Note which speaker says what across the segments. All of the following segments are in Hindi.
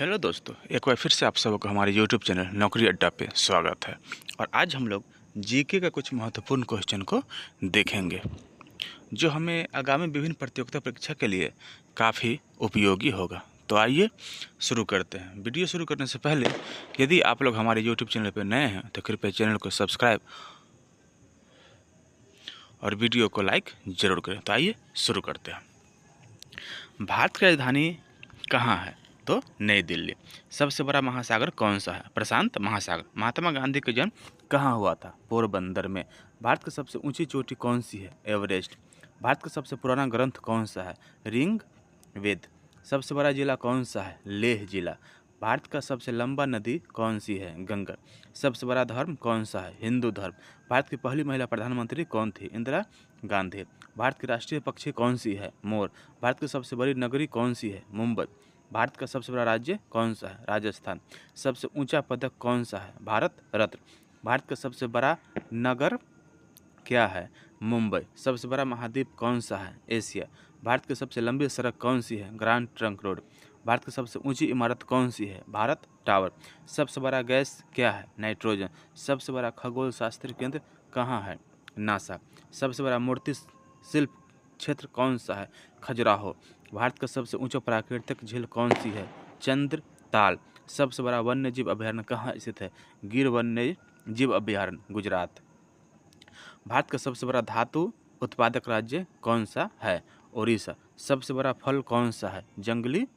Speaker 1: हेलो दोस्तों, एक बार फिर से आप सबको हमारे यूट्यूब चैनल नौकरी अड्डा पे स्वागत है। और आज हम लोग जीके का कुछ महत्वपूर्ण क्वेश्चन को देखेंगे जो हमें आगामी विभिन्न प्रतियोगिता परीक्षा के लिए काफ़ी उपयोगी होगा। तो आइए शुरू करते हैं। वीडियो शुरू करने से पहले यदि आप लोग हमारे यूट्यूब चैनल पर नए हैं तो कृपया चैनल को सब्सक्राइब और वीडियो को लाइक ज़रूर करें। तो आइए शुरू करते हैं। भारत की राजधानी कहाँ है? तो नई दिल्ली। सबसे बड़ा महासागर कौन सा है? प्रशांत महासागर। महात्मा गांधी का जन्म कहाँ हुआ था? पोरबंदर में। भारत की सबसे ऊंची चोटी कौन सी है? एवरेस्ट। भारत का सबसे पुराना ग्रंथ कौन सा है? ऋग्वेद। सबसे बड़ा जिला कौन सा है? लेह जिला। भारत का सबसे लंबा नदी कौन सी है? गंगा। सबसे बड़ा धर्म कौन सा है? हिंदू धर्म। भारत की पहली महिला प्रधानमंत्री कौन थी? इंदिरा गांधी। भारत की राष्ट्रीय पक्षी कौन सी है? मोर। भारत की सबसे बड़ी नगरी कौन सी है? मुंबई। भारत का सबसे बड़ा राज्य कौन सा है? राजस्थान। सबसे ऊंचा पदक कौन सा है? भारत रत्न। भारत का सबसे बड़ा नगर क्या है? मुंबई। सबसे बड़ा महाद्वीप कौन सा है? एशिया। भारत की सबसे लंबी सड़क कौन सी है? Grand trunk road. भारत की सबसे ऊंची इमारत कौन सी है? भारत टावर। सबसे बड़ा गैस क्या है? नाइट्रोजन। सबसे बड़ा खगोल शास्त्री केंद्र कहाँ है? नासा। सबसे बड़ा मूर्ति शिल्प क्षेत्र कौन सा है? खजुराहो। भारत का सबसे ऊंचा प्राकृतिक झील कौन सी है? चंद्रताल। सबसे बड़ा वन्य जीव अभयारण्य कहाँ स्थित है? गिर वन्य जीव अभयारण्य, गुजरात। भारत का सबसे बड़ा धातु उत्पादक राज्य कौन सा है? ओडिशा। सबसे बड़ा फल कौन सा है? जंगली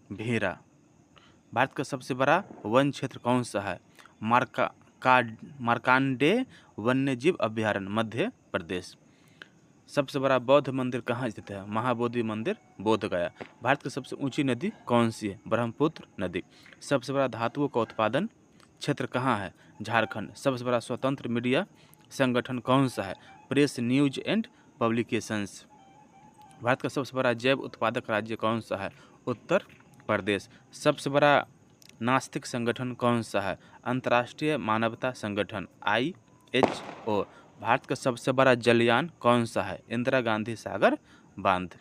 Speaker 1: भेरा। भारत का सबसे बड़ा वन क्षेत्र कौन सा है? मार्कांडे वन्यजीव अभयारण्य, मध्य प्रदेश। सबसे बड़ा बौद्ध मंदिर कहाँ स्थित है? महाबोधि मंदिर, बोध गया। भारत की सबसे ऊंची नदी कौन सी है? ब्रह्मपुत्र नदी। सबसे बड़ा धातुओं का उत्पादन क्षेत्र कहाँ है? झारखंड। सबसे बड़ा स्वतंत्र मीडिया संगठन कौन सा है? Press, news and publications. Bharat का सबसे बड़ा जैव उत्पादक राज्य कौन सा है? उत्तर प्रदेश। सबसे बड़ा नास्तिक संगठन कौन सा है? अंतर्राष्ट्रीय मानवता संगठन, IHO। भारत का सबसे बड़ा जलयान कौन सा है? इंदिरा गांधी सागर बांध।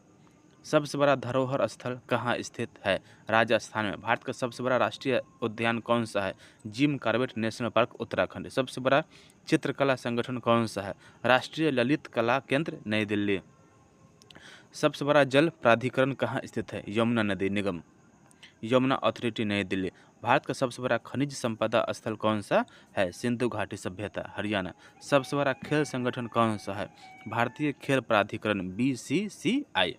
Speaker 1: सबसे बड़ा धरोहर स्थल कहाँ स्थित है? राजस्थान में। भारत का सबसे बड़ा राष्ट्रीय उद्यान कौन सा है? Jim Corbett national park, Uttarakhand. सबसे बड़ा चित्रकला संगठन कौन सा है? राष्ट्रीय ललित कला केंद्र, नई दिल्ली। सबसे बड़ा जल प्राधिकरण कहाँ स्थित है? यमुना नदी निगम, यमुना अथॉरिटी, नई दिल्ली। भारत का सबसे बड़ा खनिज संपदा स्थल कौन सा है? सिंधु घाटी सभ्यता, हरियाणा। सबसे बड़ा खेल संगठन कौन सा है? भारतीय खेल प्राधिकरण, BCCI।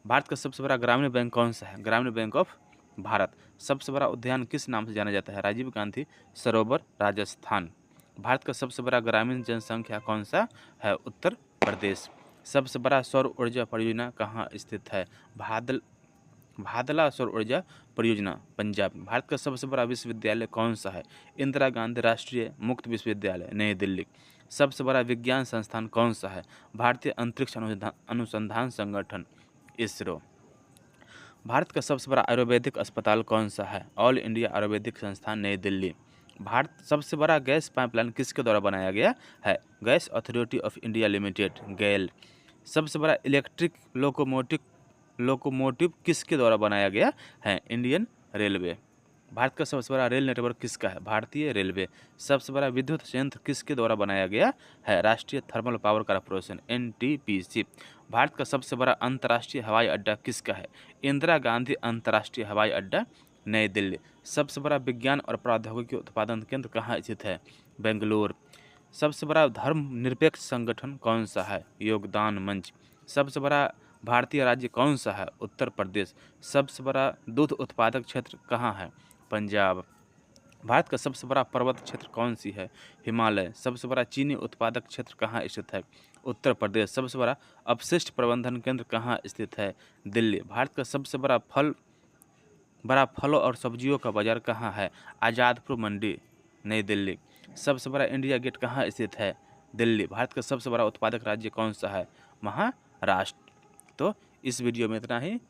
Speaker 1: भारत का सबसे बड़ा ग्रामीण बैंक कौन सा है? ग्रामीण बैंक ऑफ भारत। सबसे बड़ा उद्यान किस नाम से जाना जाता है? राजीव गांधी सरोवर, राजस्थान। भारत का सबसे बड़ा ग्रामीण जनसंख्या कौन सा है? उत्तर प्रदेश। सबसे बड़ा सौर ऊर्जा परियोजना कहाँ स्थित है? भादला सौर ऊर्जा परियोजना, पंजाब। भारत का सबसे बड़ा विश्वविद्यालय कौन सा है? इंदिरा गांधी राष्ट्रीय मुक्त विश्वविद्यालय, नई दिल्ली। सबसे बड़ा विज्ञान संस्थान कौन सा है? भारतीय अंतरिक्ष अनुसंधान संगठन, इसरो। भारत का सबसे बड़ा आयुर्वेदिक अस्पताल कौन सा है? ऑल इंडिया आयुर्वेदिक संस्थान, नई दिल्ली। भारत सबसे बड़ा गैस पाइपलाइन किसके द्वारा बनाया गया है? Gas authority of India limited, गैल। सबसे बड़ा इलेक्ट्रिक लोकोमोटिव किसके द्वारा बनाया गया है? Indian railway. भारत का सबसे बड़ा रेल नेटवर्क किसका है? भारतीय रेलवे। सबसे बड़ा विद्युत संयंत्र किसके द्वारा बनाया गया है? राष्ट्रीय thermal power corporation, NTPC। Bharat का सबसे बड़ा अंतर्राष्ट्रीय हवाई अड्डा किसका है? इंदिरा गांधी अंतर्राष्ट्रीय हवाई अड्डा, नई दिल्ली। सबसे बड़ा विज्ञान और प्रौद्योगिकी उत्पादन केंद्र कहाँ स्थित है? बेंगलुरु। सबसे बड़ा धर्मनिरपेक्ष संगठन कौन सा है? योगदान मंच। सबसे बड़ा भारतीय राज्य कौन सा है? उत्तर प्रदेश। सबसे बड़ा दूध उत्पादक क्षेत्र कहाँ है? पंजाब। भारत का सबसे बड़ा पर्वत क्षेत्र कौन सी है? हिमालय। सबसे बड़ा चीनी उत्पादक क्षेत्र कहाँ स्थित है? उत्तर प्रदेश। सबसे बड़ा अपशिष्ट प्रबंधन केंद्र कहाँ स्थित है? दिल्ली। भारत का सबसे बड़ा फलों और सब्जियों का बाजार कहाँ है? आज़ादपुर मंडी, नई दिल्ली। सबसे बड़ा इंडिया गेट कहाँ स्थित है? दिल्ली। भारत का सबसे बड़ा उत्पादक राज्य कौन सा है? महाराष्ट्र। तो इस वीडियो में इतना ही।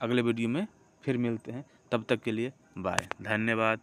Speaker 1: अगले वीडियो में फिर मिलते हैं, तब तक के लिए बाय, धन्यवाद।